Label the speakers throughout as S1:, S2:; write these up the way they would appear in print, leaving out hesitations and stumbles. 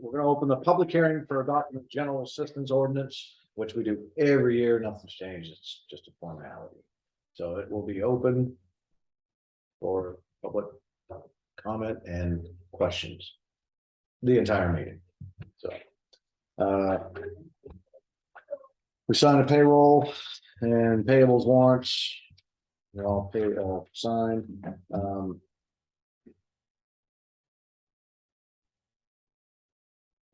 S1: We're gonna open the public hearing for adopting the general assistance ordinance, which we do every year. Nothing's changed. It's just a formality. So it will be open for public comment and questions. The entire meeting. So we signed a payroll and payables warrants. They're all signed.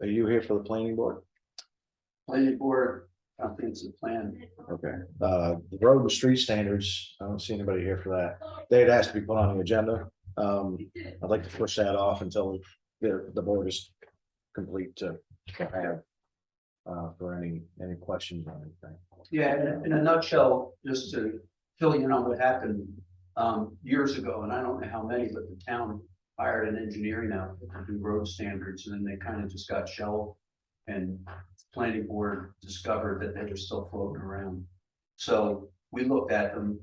S1: Are you here for the planning board?
S2: Planning board, comprehensive plan.
S1: Okay, the road and street standards, I don't see anybody here for that. They'd asked to be put on the agenda. I'd like to push that off until the board is complete to have for any questions or anything.
S2: Yeah, in a nutshell, just to fill you in on what happened years ago, and I don't know how many, but the town hired an engineering outfit to do road standards, and then they kind of just got shelved. And planning board discovered that they were still floating around. So we looked at them.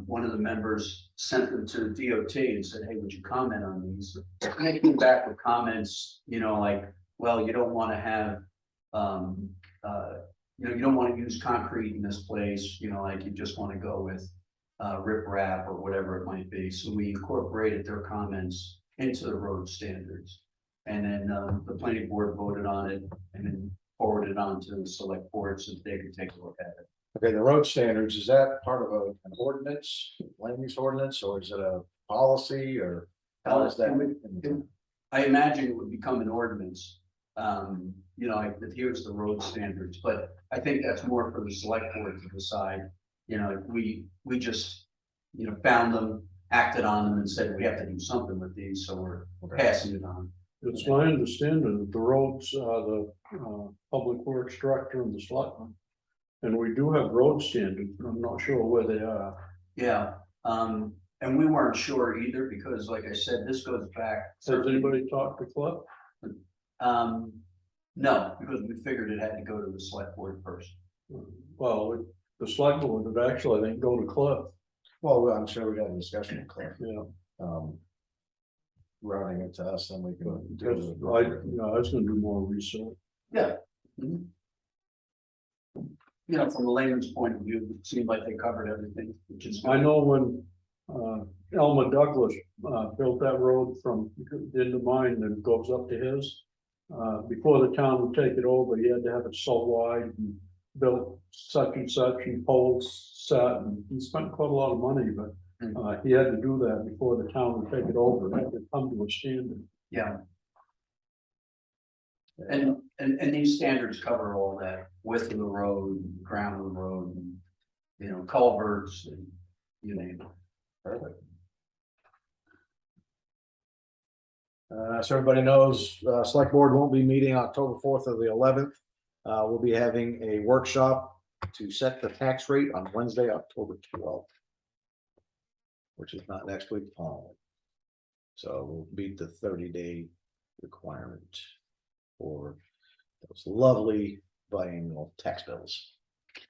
S2: One of the members sent them to the DOT and said, hey, would you comment on these? And they came back with comments, you know, like, well, you don't want to have, you know, you don't want to use concrete in this place, you know, like you just want to go with riprap or whatever it might be. So we incorporated their comments into the road standards. And then the planning board voted on it and then forwarded on to the select board so they could take a look at it.
S1: Okay, the road standards, is that part of an ordinance, land use ordinance, or is it a policy or? How is that?
S2: I imagine it would become an ordinance. It adheres to road standards, but I think that's more for the select board to decide. We just, found them, acted on them and said we have to do something with these, so we're passing it on.
S3: It's my understanding that the roads are the public works director and the selectmen. And we do have road standards, but I'm not sure where they are.
S2: Yeah, and we weren't sure either, because like I said, this goes back.
S3: Has anybody talked to Cliff?
S2: No, because we figured it had to go to the select board first.
S3: Well, the selectmen would have actually, I think, go to Cliff.
S1: Well, I'm sure we had a discussion with Cliff,
S3: Yeah.
S1: routing it to us, and we can
S3: Because
S1: do
S3: I was gonna do more research.
S2: Yeah. Mhm. From a layman's point of view, it seemed like they covered everything, which is.
S3: I know when Elmer Douglas built that road from the end of mine and goes up to his. Before the town would take it over, he had to have it so wide and built such and such and poles set, and he spent quite a lot of money, but he had to do that before the town would take it over. It had to come to a standard.
S2: Yeah. And these standards cover all that, width of the road, ground of the road, and, culverts and you name it.
S1: Perfect. So everybody knows, select board won't be meeting October 4th or the 11th. We'll be having a workshop to set the tax rate on Wednesday, October 12th. Which is not next week, following. So we'll beat the 30-day requirement for those lovely biannual tax bills.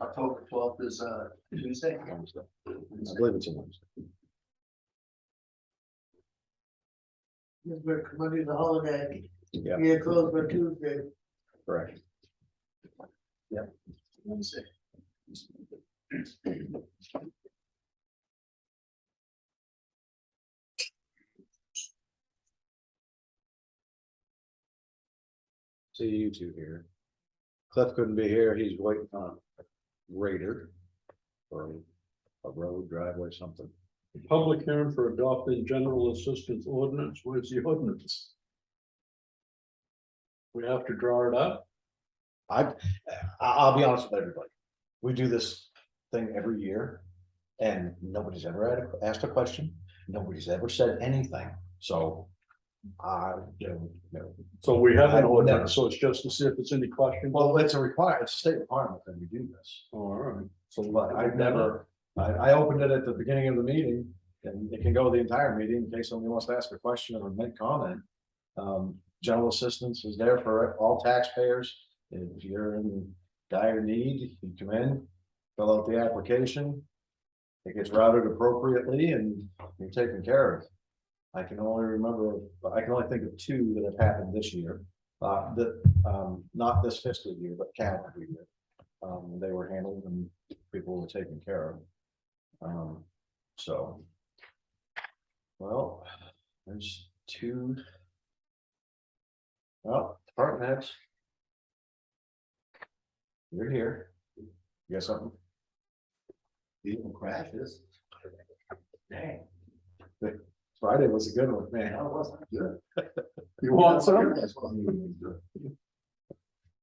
S2: October 12th is Tuesday.
S1: Wednesday. I believe it's a Wednesday.
S4: Monday's a holiday.
S1: Yeah.
S4: You're closed for Tuesday.
S1: Correct.
S2: Wednesday.
S1: See you two here. Cliff couldn't be here. He's waiting on a grader for a road, driveway, something.
S3: Public hearing for adopting general assistance ordinance. Where's the ordinance? We have to draw it up.
S1: I'll be honest with everybody. We do this thing every year and nobody's ever asked a question. Nobody's ever said anything. So
S3: So we have an
S1: I've never-
S3: ordinance, so it's just to see if it's any question.
S1: well, it's a state requirement that we do this.
S3: All right. So
S1: But I've never, I opened it at the beginning of the meeting and it can go the entire meeting in case somebody wants to ask a question or make comment. General assistance is there for all taxpayers. If you're in dire need, you come in, fill out the application. It gets routed appropriately and you're taken care of. I can only think of two that have happened this year. Not this fiscal year, but calendar year. They were handled and people were taken care of. Well, there's two. Well, department heads. You're here. You got something? Even crashes. Dang. Friday was a good one, man. That wasn't good.
S3: You want some?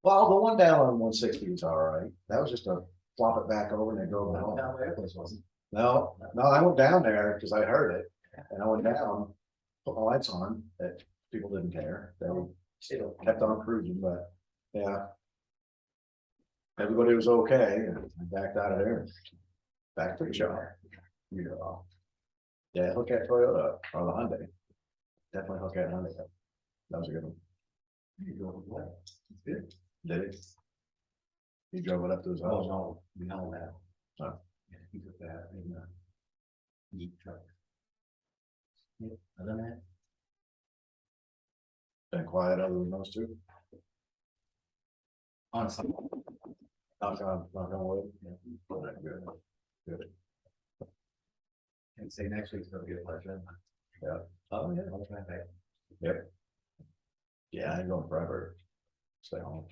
S1: Well, the one down on 160 is all right. That was just a flop it back over and then go home. No, I went down there because I heard it and I went down, put my lights on, that people didn't care. They still kept on cruising, but yeah. Everybody was okay and I backed out of there. Back to the shop. Yeah, look at Toyota or the Hyundai. Definitely look at Hyundai. That was a good one. You drove it well. Good. Did it? He drove it up to his house. No, we know that. Oh. Yeah, he took that in a Jeep truck. Yeah, other than that. Been quiet other than those two. On some. Knock on wood. Yeah. Good. Good. And say next week's gonna be a pleasure. Yeah. Oh, yeah. Yep. Yeah, I ain't going forever. Stay home.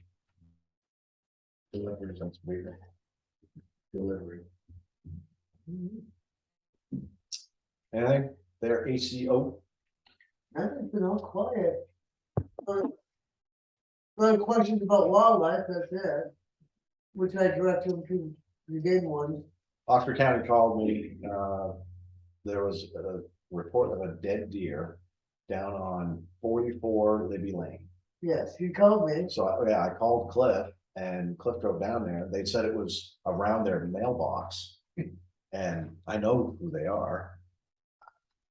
S1: Delivery since weird. Delivery. Anything there, ACO?
S4: Nothing's been all quiet. Questions about wildlife, that's it. Which I direct them to the game one.
S1: Oxford County called me, there was a report of a dead deer down on 44 Libby Lane.
S4: Yes, you called me.
S1: So, yeah, I called Cliff and Cliff drove down there. They said it was around their mailbox. And I know who they are.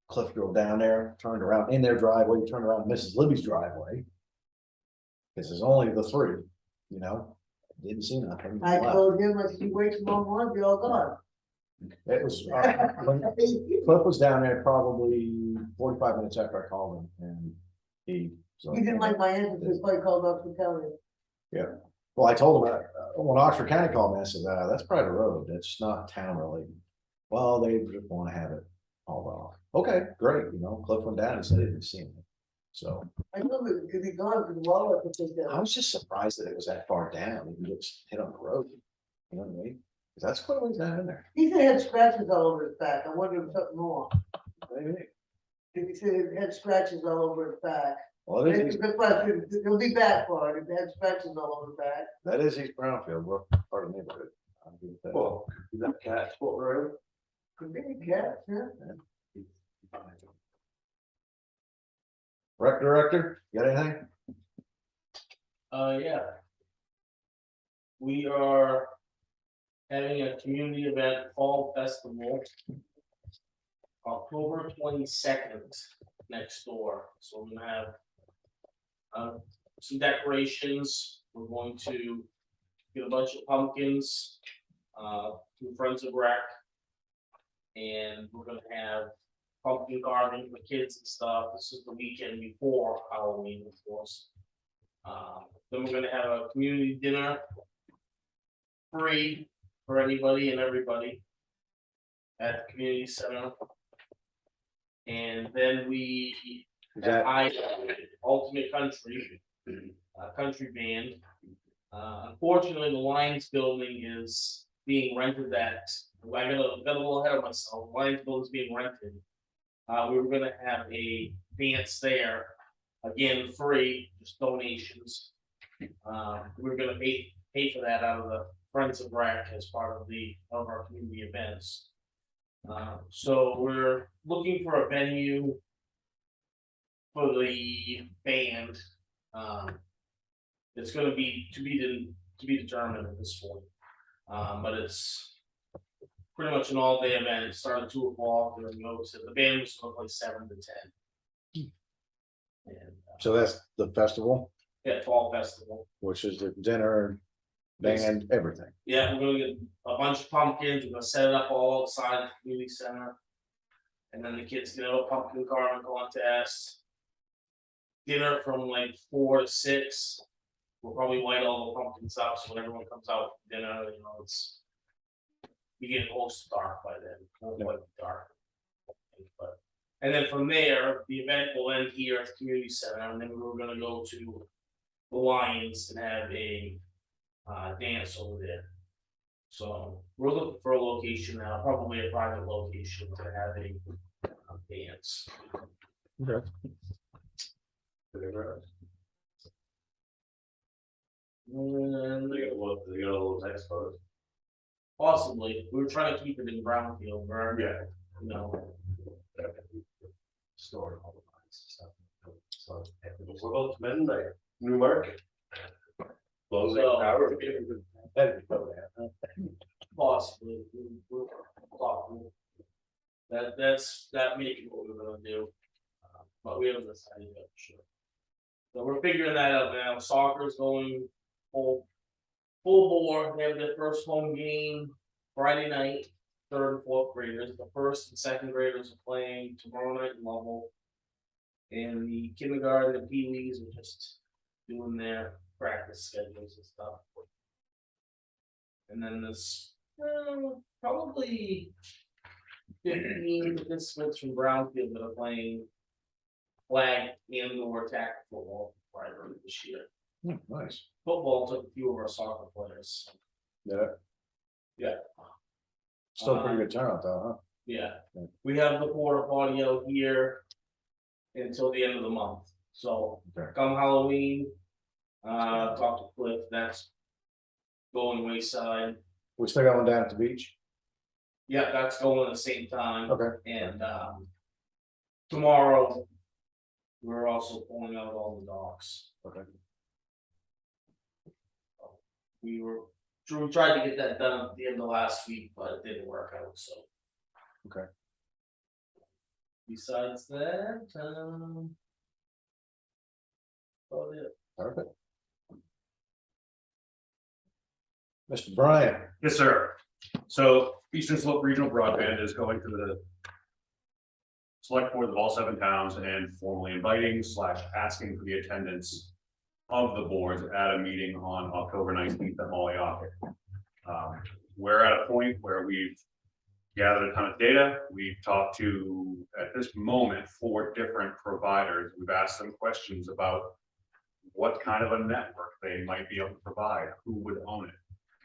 S1: Cliff drove down there, turned around in their driveway, turned around Mrs. Libby's driveway. This is only the three, you know, didn't see nothing.
S4: I
S1: left.
S4: told him, I said, you wait tomorrow morning, be all gone.
S1: It was, when Cliff was down there probably 45 minutes after I called him and he.
S4: He didn't like my answer, so he called Oxford County.
S1: Well, I told him, when Oxford County called me, I said, that's private road, it's not town related. Well, they just want to have it hauled off. Okay, great, you know, Cliff went down and said he didn't see him. So
S4: I told him, if he gone, because the wildlife would take
S1: I
S4: that.
S1: was just surprised that it was that far down, he gets hit on the road. You know what I mean? 'Cause that's quite a ways down in there.
S4: He said he had scratches all over his back, I wonder if something more.
S1: Maybe.
S4: He said he had scratches all over his back.
S1: Well, it is,
S4: That's why I said, he'll be back for it, if he had scratches all over his back.
S1: that is East Brownfield, we're part of the neighborhood. I'll give it that.
S5: Well, is that cat sport road?
S4: Could be cats, yeah.
S1: Rec director, you got anything?
S6: Yeah. We are having a community event, Fall Festival. October 22nd next door, so we're gonna have. Some decorations, we're going to get a bunch of pumpkins, through Friends of Rec. And we're gonna have pumpkin carving for kids and stuff, this is the weekend before Halloween, of course. Then we're gonna have a community dinner. Free for anybody and everybody. At the community center. And then we
S1: Is that,
S6: I Ultimate Country, country band. Unfortunately, the Lions building is being rented at, I got a little ahead of myself, Lions building's being rented. We were gonna have a dance there, again, free, just donations. We were gonna pay for that out of the Friends of Rec as part of our community events. So we're looking for a venue for the band. It's gonna be to be determined at this point. But it's pretty much an all-day event. It started at 2 o'clock, and the band was gonna play 7 to 10. And
S1: so that's the festival,
S6: yeah, Fall Festival.
S1: which is the dinner, band, everything.
S6: Yeah, we're gonna get a bunch of pumpkins. We're gonna set it up all outside the community center. And then the kids can have a pumpkin carving contest. Dinner from like 4 to 6. We'll probably light all the pumpkins up, so when everyone comes out for dinner, you know, it's. We get close to dark by then, won't quite be dark. But, and then from there, the event will end here at the community center, and then we're gonna go to the Lions and have a dance over there. So we're looking for a location now, probably a private location to have a dance.
S1: Okay.
S6: And
S5: They got a little expos.
S6: possibly, we were trying to keep it in Brownfield, where,
S5: Yeah.
S6: you know,
S5: Store all the lines and stuff. So, what about Monday, New Market? Closing
S6: So-
S5: hours.
S6: possibly, we're talking. That may be what we're gonna do. But we haven't decided yet, for sure. So we're figuring that out now, soccer's going full bore, they have their first home game Friday night. 3rd and 4th graders, the 1st and 2nd graders are playing tomorrow night in Lovell. And the kindergarten and Pee-wees are just doing their practice schedules and stuff. And then this, probably 15 participants from Brownfield that are playing flag and or tackle football prior this year.
S1: Nice.
S6: Football took a few of our soccer players.
S1: Yeah.
S6: Yeah.
S1: Still pretty good turnout though,
S6: Yeah, we have the porta potty out here. until the end of the month. So
S1: Okay.
S6: come Halloween, talk to Cliff, that's going wayside.
S1: We're still going down at the beach?
S6: Yeah, that's going at the same time.
S1: Okay.
S6: And tomorrow, we're also pulling out all the docks.
S1: Okay.
S6: We tried to get that done at the end of last week, but it didn't work out, so.
S1: Okay.
S6: Besides that, oh, yeah.
S1: Perfect. Mr. Bryant,
S5: Yes, sir. So Eastern Slope Regional Broadband is going to the select board of all 7 towns and formally inviting / asking for the attendance of the boards at a meeting on October 19th at Mollyocking. We're at a point where we've gathered a ton of data. We've talked to, at this moment, 4 different providers. We've asked them questions about what kind of a network they might be able to provide, who would own it,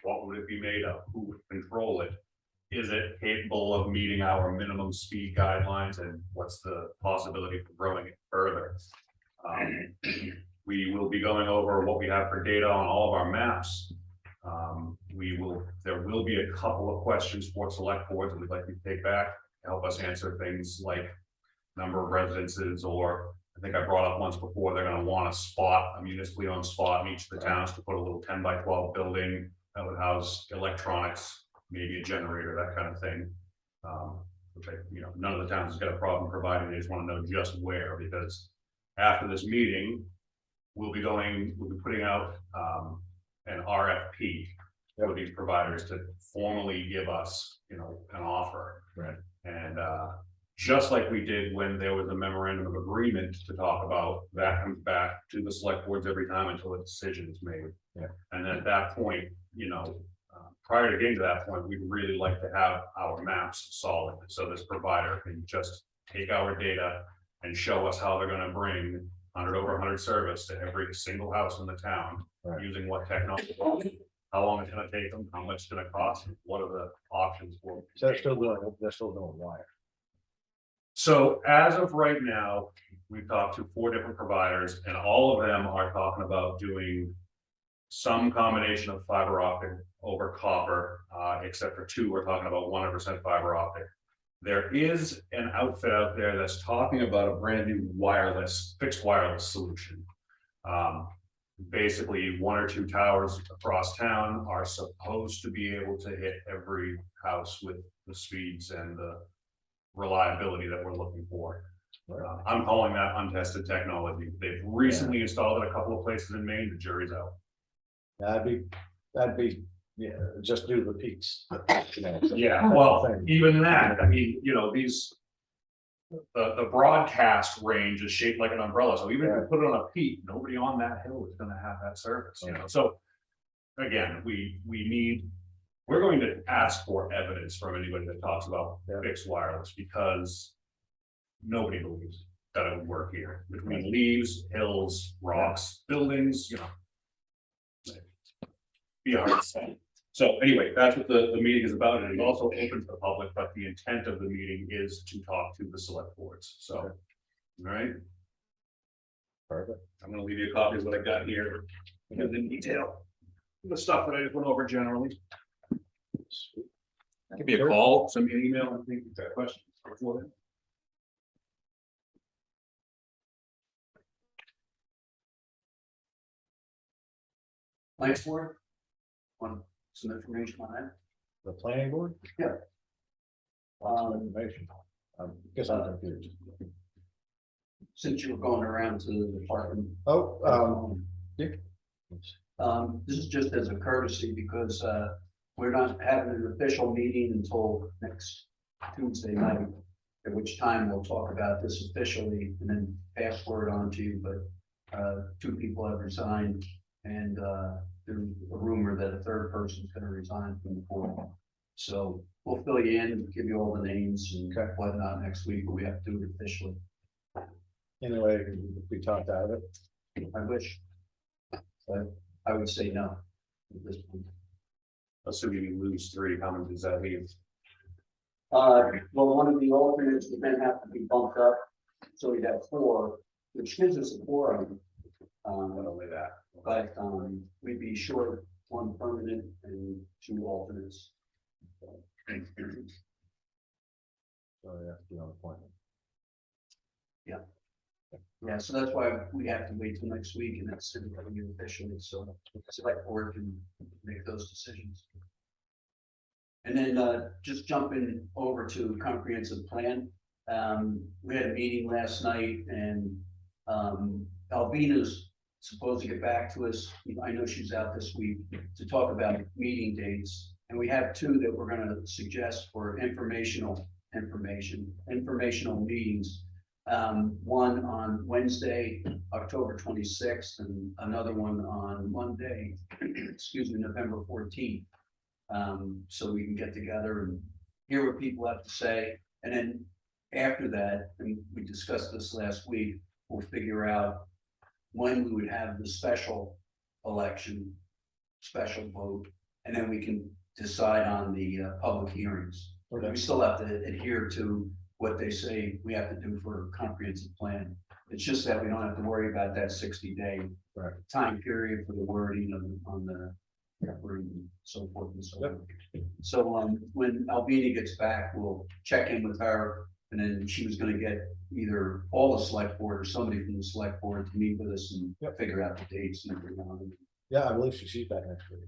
S5: what would it be made of, who would control it, is it capable of meeting our minimum speed guidelines, and what's the possibility for growing it further. We will be going over what we have for data on all of our maps. There will be a couple of questions for select boards that we'd like you to take back to help us answer things like number of residences, or I think I brought up once before, they're gonna want a municipally owned spot in each of the towns to put a little 10 by 12 building that would house electronics, maybe a generator, that kind of thing. Which none of the towns has got a problem providing, they just wanna know just where, because after this meeting, we'll be putting out an RFP for these providers to formally give us, an offer.
S1: Right.
S5: And just like we did when there was a memorandum of agreement to talk about, that comes back to the select boards every time until a decision is made.
S1: Yeah.
S5: And then at that point, prior to getting to that point, we'd really like to have our maps solid, so this provider can just take our data and show us how they're gonna bring 100 over 100 service to every single house in the town,
S1: Right.
S5: using what technology, how long it's gonna take them, how much it's gonna cost, what are the options for them.
S1: so they're still doing wire.
S5: So as of right now, we've talked to 4 different providers, and all of them are talking about doing some combination of fiber optic over copper, except for 2, we're talking about 100% fiber optic. There is an outfit out there that's talking about a brand new fixed wireless solution. Basically 1 or 2 towers across town are supposed to be able to hit every house with the speeds and the reliability that we're looking for. I'm calling that untested technology. They've recently installed it a couple of places in Maine, the jury's out.
S1: That'd be, just do the peaks.
S5: Yeah, well, even that, I mean, the broadcast range is shaped like an umbrella, so even if you put it on a peak, nobody on that hill is gonna have that service, so. Again, we're going to ask for evidence from anybody that talks about fixed wireless, because nobody believes that it would work here, between leaves, hills, rocks, buildings, be hard to say. So anyway, that's what the meeting is about, and it's also open to the public, but the intent of the meeting is to talk to the select boards, so. All right.
S1: Perfect.
S5: I'm gonna leave you a copy of what I got here, because in detail, the stuff that I just went over generally. Give me a call, send me an email, I think you've got questions before then.
S2: Thanks for it. Want some information on that?
S1: The planning board?
S2: Yeah.
S1: Lots of information. I guess I'm confused.
S2: Since you were going around to the department.
S1: Oh,
S2: This is just as a courtesy, because we're not having an official meeting until next Tuesday night. At which time we'll talk about this officially and then pass word on to you, but 2 people have resigned, and there's a rumor that a 3rd person is gonna resign from the board. So we'll fill you in, give you all the names and whatnot next week, but we have to do it officially.
S1: anyway, we talked out of it.
S2: I wish. But I would say no at this point.
S5: Assuming you lose 3, how many does that leave?
S2: Well, one of the alternates would then have to be bumped up, So we'd have 4, which gives us a quorum.
S5: Not only that.
S2: But, we'd be short 1 permanent and 2 alternates.
S1: So you have to do an appointment.
S2: Yeah, so that's why we have to wait till next week and that's officially, so select board can make those decisions. And then, just jumping over to comprehensive plan, we had a meeting last night and, Alvina's supposed to get back to us. I know she's out this week to talk about meeting dates. And we have 2 that we're gonna suggest for informational meetings. One on Wednesday, October 26th, and another one on Monday, excuse me, November 14th. So we can get together and hear what people have to say. And then after that, and we discussed this last week, we'll figure out when we would have the special election, special vote, and then we can decide on the public hearings.
S1: Okay.
S2: We still have to adhere to what they say we have to do for a comprehensive plan. It's just that we don't have to worry about that 60-day
S1: Right.
S2: time period for the wording on the referendum and so forth and so on. So when Albina gets back, we'll check in with her, and then she was gonna get either all the select board or somebody from the select board to meet with us and figure out the dates and everything.
S1: Yeah, I believe she's back next week.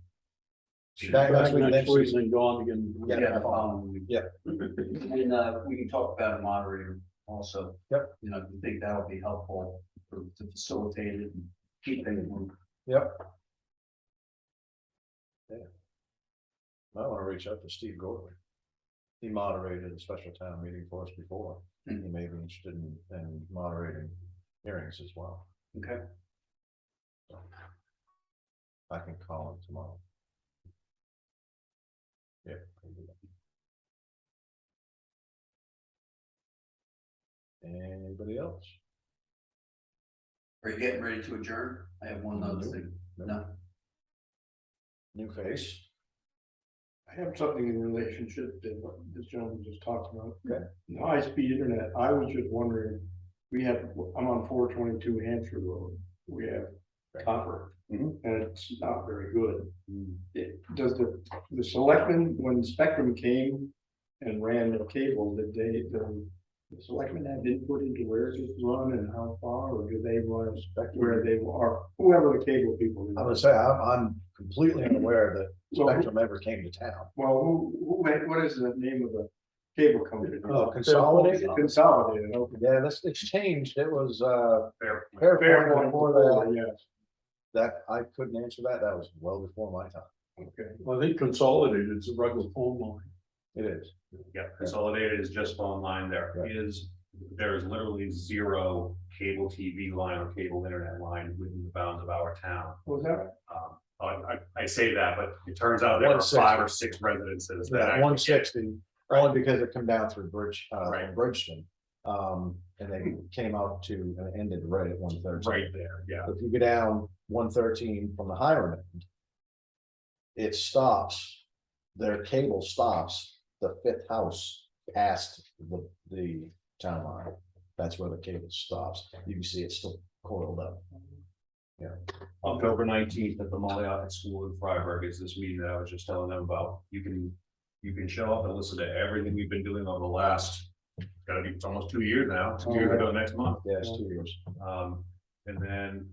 S3: She's
S1: Back next week,
S3: next
S1: then
S3: week
S1: she's-
S3: and gone again.
S1: Yeah.
S2: Yeah, the following week.
S1: Yeah.
S2: And we can talk about a moderator also.
S1: Yep.
S2: You know, I think that'll be helpful to facilitate it and keep things moving.
S1: Yep. Yeah. I wanna reach out to Steve Gordon. He moderated a special town meeting for us before. He may be interested in moderating hearings as well.
S2: Okay.
S1: So, I can call him tomorrow. Yeah. I can do that. Anybody else?
S2: Are you getting ready to adjourn? I have one other thing. No.
S1: New face?
S7: I have something in relationship to what this gentleman just talked about.
S1: Okay.
S7: The high-speed internet, I was just wondering, I'm on 422 Hampshire Road, we have copper,
S1: Mhm.
S7: and it's not very good. Does the selectmen, when Spectrum came and ran the cable, did the selectmen have input into where it's run and how far, or do they run where they are, whoever the cable people?
S1: I would say I'm completely unaware that
S7: So-
S1: Spectrum ever came to town.
S7: Well, what is the name of the cable company?
S1: Oh, Consolidated?
S7: Consolidated, okay.
S1: Yeah, it's changed. It was
S5: Fair.
S1: Fairpoint before that.
S7: Yes,
S1: That I couldn't answer that. That was well before my time.
S7: okay.
S3: I think Consolidated is a regular phone line.
S1: It is.
S5: Yeah, Consolidated is just online. There is literally 0 cable TV line or cable internet line within the bounds of our town.
S7: Was that?
S5: I say that, but it turns out there are
S1: 160.
S5: 5 or 6 residences. that actually
S1: 160, only because it come down through
S5: Right.
S1: Bridgeton. And they came out to and ended right at 113.
S5: Right there, yeah.
S1: If you go down 113 from the higher end, it stops, their cable stops the 5th house past the town line. That's where the cable stops. You can see it's still coiled up.
S5: October 19th at the Moleoc School in Freiburg is this meeting that I was just telling them about. You can show up and listen to everything we've been doing over the last, it's almost 2 years now, 2 years ago next month.
S1: Yeah, it's 2 years.
S5: And then,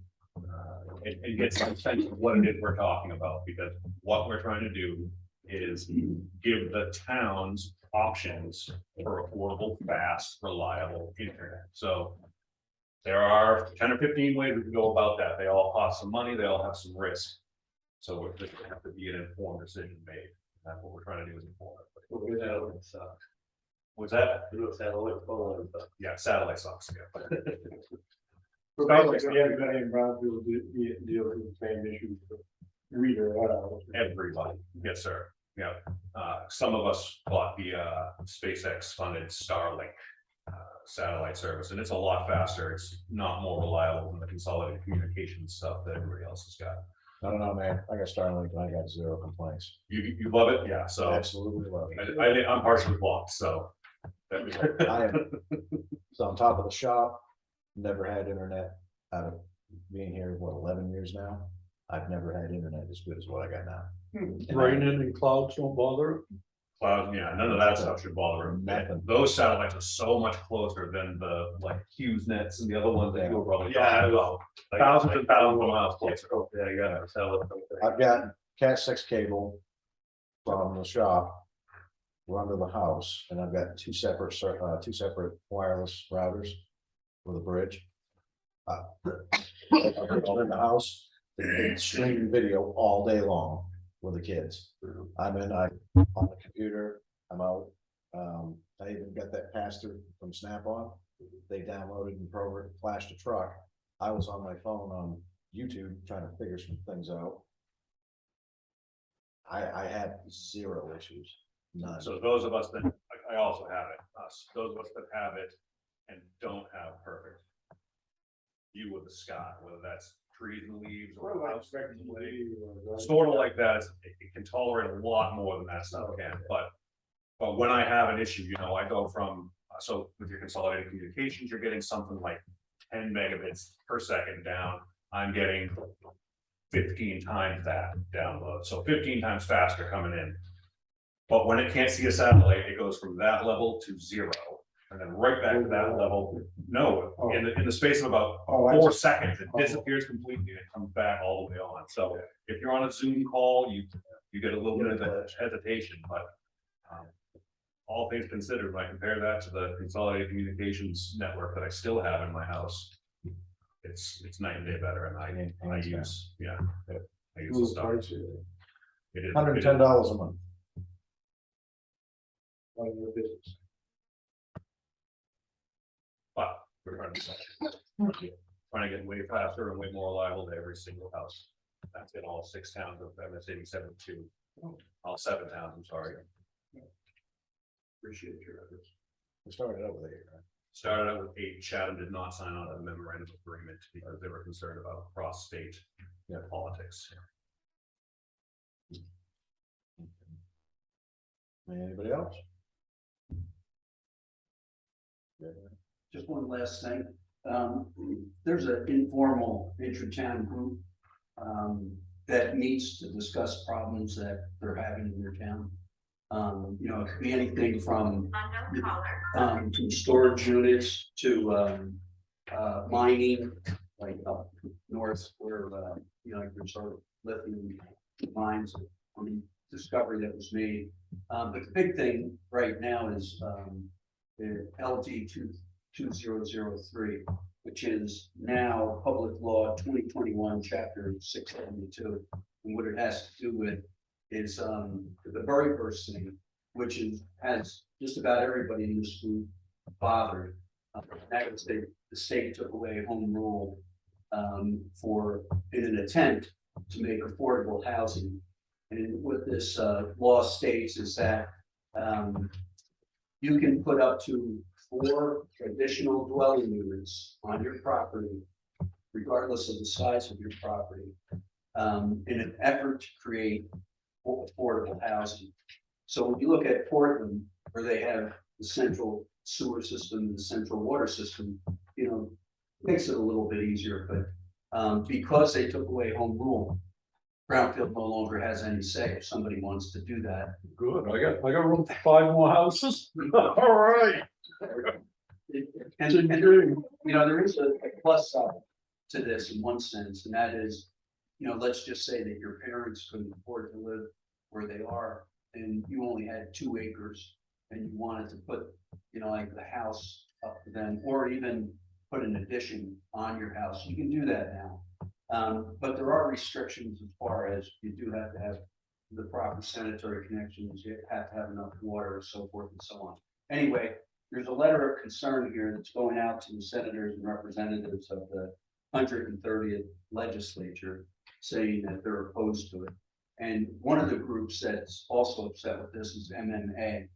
S5: and get some sense of what it is we're talking about, because what we're trying to do is give the towns options for affordable, fast, reliable internet. So there are 10 or 15 ways we can go about that. They all cost some money, they all have some risk. So we're just gonna have to be an informed decision made. That's what we're trying to do is inform it. Was that? Yeah, satellite sucks, yeah.
S7: So basically, everybody in Brownfield deals with the same issues, reader,
S5: Everybody, yes, sir. Yeah, some of us bought the SpaceX funded Starlink satellite service, and it's a lot faster. It's not more reliable than the consolidated communications stuff that everybody else has got.
S1: I don't know, man. I got Starlink and I got 0 complaints.
S5: You love it, yeah. So
S1: Absolutely love it.
S5: I'm partially blocked, so.
S1: I am. It's on top of the shop. never had internet out of being here, what, 11 years now? I've never had internet as good as what I got now. And I-
S3: Raining and clouds don't bother it.
S5: Cloud, yeah, none of that stuff should bother them.
S1: Nothing.
S5: Those satellites are so much closer than the like Hughes nets and the other ones that you were probably
S6: Yeah.
S5: talking about. Thousands and thousands of miles closer. Yeah, yeah.
S1: I've got Cat 6 cable from the shop run to the house, and I've got two separate wireless routers with a bridge. In the house, it's streaming video all day long with the kids. I'm on the computer, I'm out. I even got that pass-through from Snap-on. They downloaded and programmed, flashed a truck. I was on my phone on YouTube trying to figure some things out. I had zero issues, none.
S5: So those of us that, I also have it, those of us that have it and don't have perfect view of the sky, whether that's trees and leaves or house away, sort of like that, it can tolerate a lot more than that stuff can, but when I have an issue, you know, I go from, so with your consolidated communications, you're getting something like 10 megabits per second down, I'm getting 15 times that download, so 15 times faster coming in. But when it can't see a satellite, it goes from that level to 0, and then right back to that level. No, in the space of about 4 seconds, it disappears completely and it comes back all the way on. So if you're on a Zoom call, you get a little bit of hesitation, but all things considered, when I compare that to the consolidated communications network that I still have in my house, it's night and day better, and I use, yeah, I use the stuff. It is
S1: $110 a month.
S5: But we're trying to get way faster and way more reliable to every single house. That's in all 6 towns of MS-87-2, all 7 towns, I'm sorry. Appreciate your efforts.
S1: We started out with 8, right?
S5: Started out with 8, Chatham did not sign on to the memorandum of agreement because they were concerned about cross-state politics.
S1: Anybody else?
S2: Just one last thing, there's an informal intra-town group that meets to discuss problems that they're having in their town. You know, it could be anything from to storage units to mining, like up north where you know, there's sort of lithium mines on the discovery that was made. But the big thing right now is the LD 2003, which is now Public Law 2021, Chapter 672. And what it has to do with is the very first thing, which has just about everybody in this group bothered. That was the state took away home rule in an attempt to make affordable housing. And what this law states is that you can put up to 4 additional dwelling units on your property, regardless of the size of your property, in an effort to create affordable housing. So when you look at Portland, where they have the central sewer system, the central water system, you know, makes it a little bit easier, but because they took away home rule, Brownfield no longer has any say if somebody wants to do that.
S3: Good, I got room for 5 more houses. All right.
S2: And you know, there is a plus side to this in one sense, and that is, you know, let's just say that your parents couldn't afford to live where they are, and you only had 2 acres, and you wanted to put, you know, like the house up to them, or even put an addition on your house. You can do that now. But there are restrictions as far as you do have to have the proper sanitary connections, you have to have enough water, and so forth and so on. Anyway, there's a letter of concern here that's going out to the senators and representatives of the 130th legislature saying that they're opposed to it. And one of the groups that's also upset with this is MMA,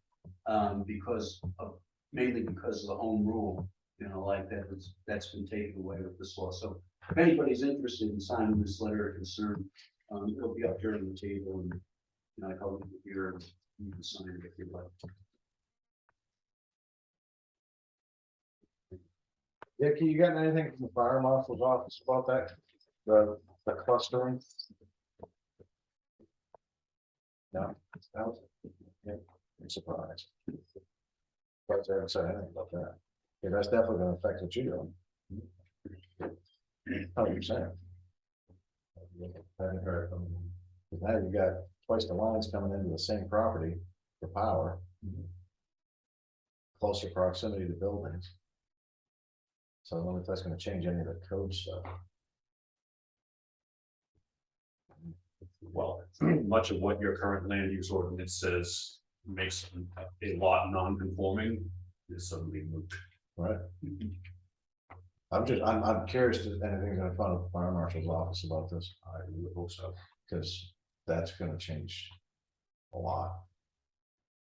S2: mainly because of the home rule, you know, like that's been taken away with this law. So if anybody's interested in signing this letter of concern, it'll be up here on the table, and you know, I'll leave it here and you can sign it if you'd like.
S1: Dicky, you got anything from the fire marshal's office about that? The clustering? No? No? Yeah, I'm surprised. But I haven't said anything about that. Yeah, that's definitely gonna affect what you're doing. 100%. I haven't heard from them. 'Cause now you got twice the lines coming into the same property for power. Closer proximity to buildings. So I wonder if that's gonna change any of the code stuff.
S5: Well, much of what your current land use ordinance says makes a lot non-conforming is suddenly moved.
S1: Right. I'm curious if anything's gonna find the fire marshal's office about this.
S5: I would hope so.
S1: Because that's gonna change a lot.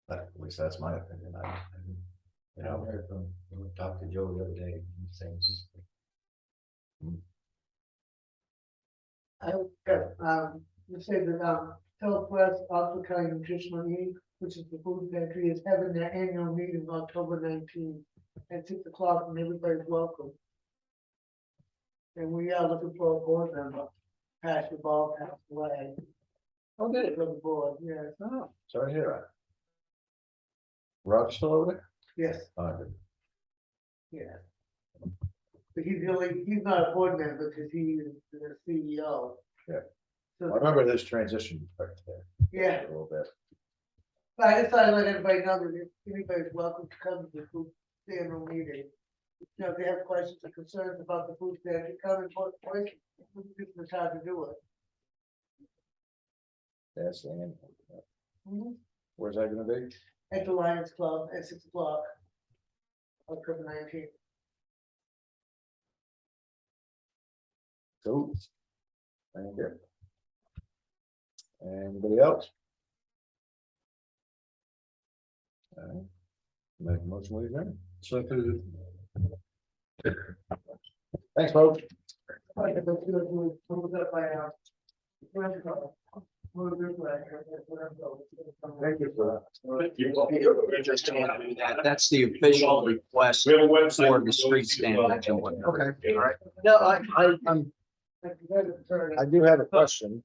S1: At least that's my opinion. You know,
S7: heard from, we talked to Joe the other day, things.
S4: You say that, Southwest Officer County Nutritional Aid, which is the food pantry, is having their annual meeting October 19th at 6 o'clock, and everybody's welcome. And we are looking for a board member, pass the ball, pass away.
S1: Okay.
S4: For the board, yes,
S1: oh, sorry to hear that. Rob's still over there?
S4: yes,
S1: Good.
S4: yes. But he's not a board member because he is the CEO.
S1: Yeah. I
S4: So,
S1: remember this transition right there.
S4: yeah,
S1: A little bit.
S4: but I just thought I'd let everybody know that if anybody's welcome to come to the food annual meeting. You know, if they have questions or concerns about the food pantry, come and put voice, this is the time to do it.
S1: That's the end.
S4: Mhm.
S1: Where's that gonna be?
S4: At the Lions Club at 6 o'clock. October 19th.
S1: Cool. Thank you. Anybody else? Make a motion, we adjourn.
S3: So
S1: Thanks, folks. Thank you for that.
S2: That's the official request
S5: We have a website.
S2: for the street standards and whatnot.
S1: Okay.
S2: All right.
S1: No, I do have a question.